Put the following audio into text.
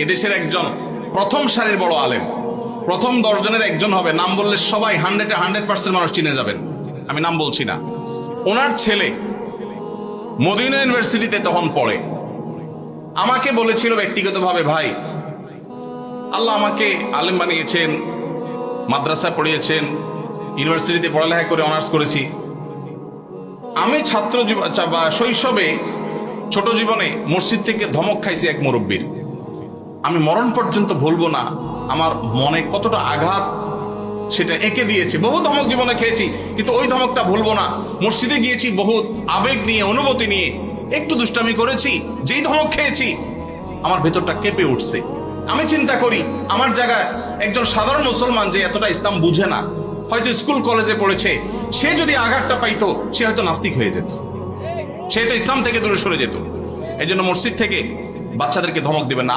এদেশের একজন প্রথম সারির বড় আলেম, প্রথম 10 জনের একজন হবে। নাম বললে সবাই 100% মানুষ চিনে যাবেন, আমি নাম বলছি না। ওনার ছেলে মদিনা ইউনিভার্সিটিতে তখন পড়ে। আমাকে বলেছিল ব্যক্তিগতভাবে, ভাই আল্লাহ আমাকে আলেম বানিয়েছেন, মাদ্রাসা পড়িয়েছেন, ইউনিভার্সিটিতে পড়ালেখা করে অনার্স করেছি। আমি ছাত্র বা শৈশবে ছোট জীবনে মসজিদ থেকে ধমক খাইছি এক মুরব্বীর। আমি মরণ পর্যন্ত ভুলবো না আমার মনে কতটা আঘাত সেটা এঁকে দিয়েছে। বহু ধমক জীবনে খেয়েছি, কিন্তু ওই ধমকটা ভুলবো না। মসজিদে গিয়েছি বহুত আবেগ নিয়ে, অনুভূতি নিয়ে, একটু দুষ্টামি করেছি, যেই ধমক খেয়েছি আমার ভেতরটা কেঁপে উঠছে। আমি চিন্তা করি আমার জায়গায় একজন সাধারণ মুসলমান যে এতটা ইসলাম বুঝে না, হয়তো স্কুল কলেজে পড়েছে, সে যদি আঘাতটা পাইতো সে হয়তো নাস্তিক হয়ে যেত, সে তো ইসলাম থেকে দূরে সরে যেত। এই জন্য মসজিদ থেকে বাচ্চাদেরকে ধমক দিবেন না।